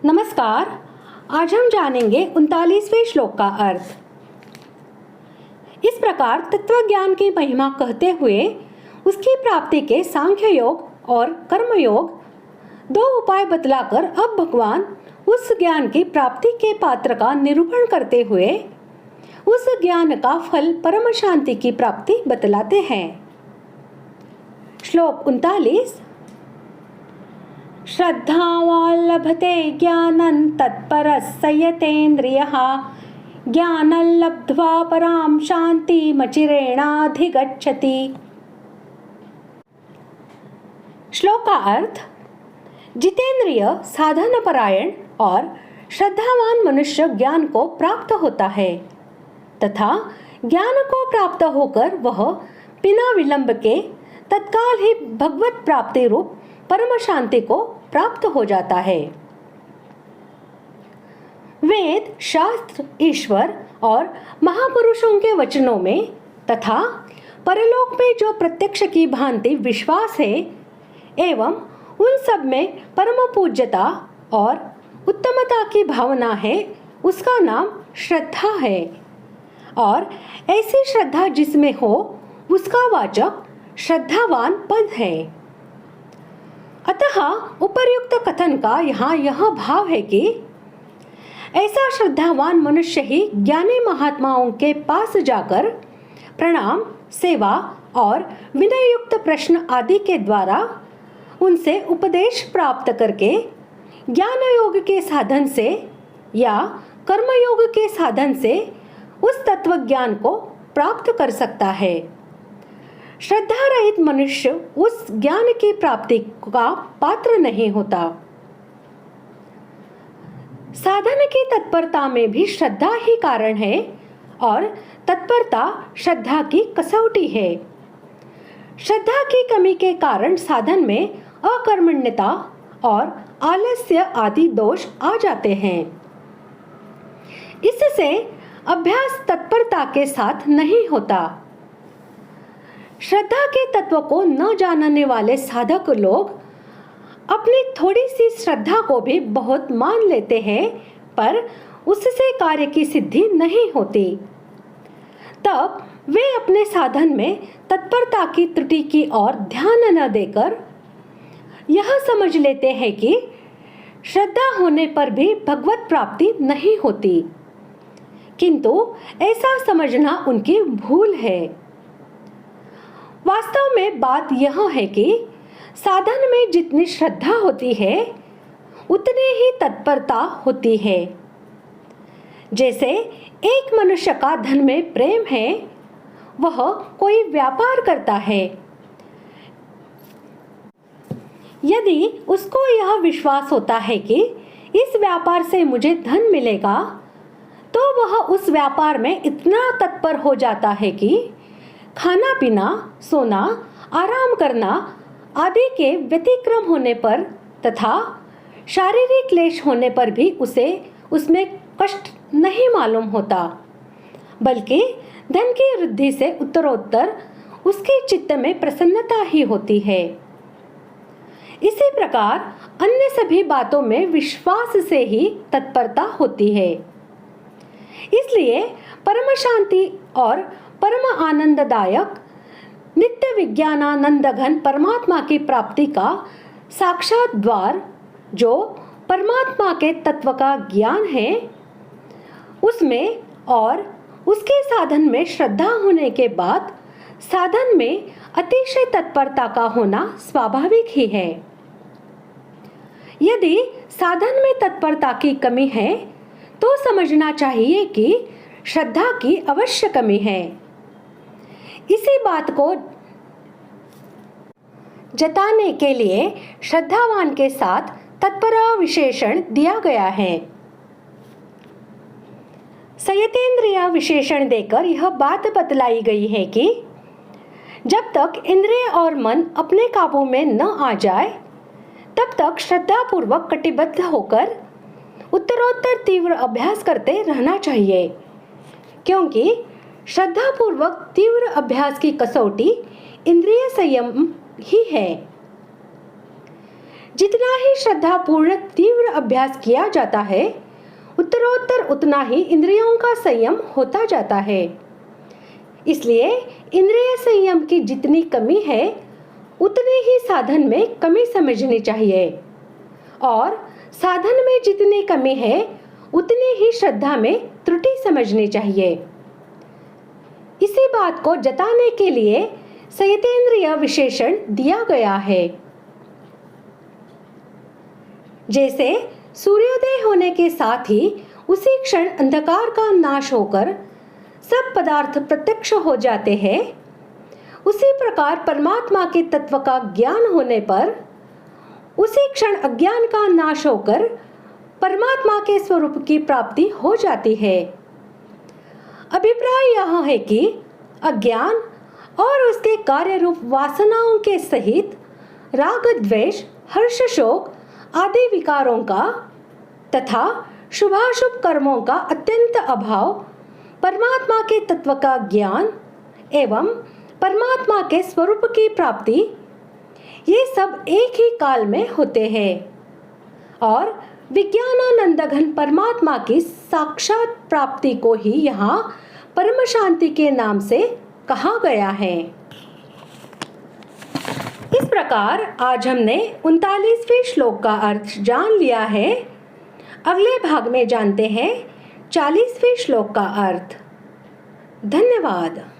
नमस्कार। आज हम जानेंगे 39वें श्लोक का अर्थ। इस प्रकार तत्व ज्ञान की महिमा कहते हुए उसकी प्राप्ति के सांख्य योग और कर्म योग दो उपाय बतलाकर अब भगवान उस ज्ञान की प्राप्ति के पात्र का निरूपण करते हुए उस ज्ञान का फल परम शांति की प्राप्ति बतलाते हैं। श्लोक 39। श्रद्धावान् लभते ज्ञानं तत्परः यतेन्द्रियः ज्ञानं लब्ध्वा परां शान्तिमचिरेणाधिगच्छति। श्लोक का अर्थ। जितेंद्रिय, साधन परायण और श्रद्धावान मनुष्य ज्ञान को प्राप्त होता है तथा ज्ञान को प्राप्त होकर वह बिना विलंब के तत्काल ही भगवत प्राप्ति रूप परम शांति को प्राप्त हो जाता है। वेद, शास्त्र, ईश्वर और महापुरुषों के वचनों में तथा परलोक में जो प्रत्यक्ष की भांति विश्वास है एवं उन सब में परम पूज्यता और उत्तमता की भावना है, उसका नाम श्रद्धा है। और ऐसी श्रद्धा जिसमें हो उसका वाचक श्रद्धावान पद है। अतः उपर्युक्त कथन का यहाँ यह भाव है कि ऐसा श्रद्धावान मनुष्य ही ज्ञानी महात्माओं के पास जाकर प्रणाम, सेवा और विनययुक्त प्रश्न आदि के द्वारा उनसे उपदेश प्राप्त करके ज्ञान योग के साधन से या कर्म योग के साधन से उस तत्व ज्ञान को प्राप्त कर सकता है। श्रद्धा रहित मनुष्य उस ज्ञान की प्राप्ति का पात्र नहीं होता। साधन की तत्परता में भी श्रद्धा ही कारण है और तत्परता श्रद्धा की कसौटी है। श्रद्धा की कमी के कारण साधन में अकर्मण्यता और आलस्य आदि दोष आ जाते हैं। इससे अभ्यास तत्परता के साथ नहीं होता। श्रद्धा के तत्व को न जानने वाले साधक लोग अपनी थोड़ी सी श्रद्धा को भी बहुत मान लेते हैं, पर उससे कार्य की सिद्धि नहीं होती। तब वे अपने साधन में तत्परता की त्रुटि की ओर ध्यान न देकर यह समझ लेते हैं कि श्रद्धा होने पर भी भगवत प्राप्ति नहीं होती, किंतु ऐसा समझना उनकी भूल है। वास्तव में बात यह है कि साधन में जितनी श्रद्धा होती है उतनी ही तत्परता होती है। जैसे एक मनुष्य का धन में प्रेम है, वह कोई व्यापार करता है। यदि उसको यह विश्वास होता है कि इस व्यापार से मुझे धन मिलेगा, तो वह उस व्यापार में इतना तत्पर हो जाता है कि खाना पीना, सोना, आराम करना आदि के व्यतिक्रम होने पर तथा शारीरिक क्लेश होने पर भी उसे उसमें कष्ट नहीं मालूम होता, बल्कि धन की वृद्धि से उत्तरोत्तर उसके चित्त में प्रसन्नता ही होती है। इसी प्रकार अन्य सभी बातों में विश्वास से ही तत्परता होती है। इसलिए परम शांति और परम आनंददायक नित्य विज्ञानानंद घन परमात्मा की प्राप्ति का साक्षात द्वार जो परमात्मा के तत्व का ज्ञान है, उसमें और उसके साधन में श्रद्धा होने के बाद साधन में अतिशय तत्परता का होना स्वाभाविक ही है। यदि साधन में तत्परता की कमी है तो समझना चाहिए कि श्रद्धा की अवश्य कमी है। इसी बात को जताने के लिए श्रद्धावान के साथ तत्परा विशेषण दिया गया है। संयतेंद्रिय विशेषण देकर यह बात बतलाई गई है कि जब तक इंद्रिय और मन अपने काबू में न आ जाए, तब तक श्रद्धा पूर्वक कटिबद्ध होकर उत्तरोत्तर तीव्र अभ्यास करते रहना चाहिए, क्योंकि श्रद्धा पूर्वक तीव्र अभ्यास की कसौटी इंद्रिय संयम ही है। जितना ही श्रद्धापूर्ण तीव्र अभ्यास किया जाता है, उत्तरोत्तर उतना ही इंद्रियों का संयम होता जाता है। इसलिए इंद्रिय संयम की जितनी कमी है, उतनी ही साधन में कमी समझनी चाहिए, और साधन में जितनी कमी है, उतनी ही श्रद्धा में त्रुटि समझनी चाहिए। इसी बात को जताने के लिए संयतेंद्रिय विशेषण दिया गया है। जैसे सूर्योदय होने के साथ ही उसी क्षण अंधकार का नाश होकर सब पदार्थ प्रत्यक्ष हो जाते हैं, उसी प्रकार परमात्मा के तत्व का ज्ञान होने पर उसी क्षण अज्ञान का नाश होकर परमात्मा के स्वरूप की प्राप्ति हो जाती है। अभिप्राय यह है कि अज्ञान और उसके कार्य रूप वासनाओं के सहित राग द्वेष हर्ष शोक आदि विकारों का तथा शुभाशुभ कर्मों का अत्यंत अभाव, परमात्मा के तत्व का ज्ञान एवं परमात्मा के स्वरूप की प्राप्ति, ये सब एक ही काल में होते हैं और विज्ञानानंद घन परमात्मा की साक्षात प्राप्ति को ही यहाँ परम शांति के नाम से कहा गया है। इस प्रकार आज हमने 39वें श्लोक का अर्थ जान लिया है। अगले भाग में जानते हैं 40वें श्लोक का अर्थ। धन्यवाद।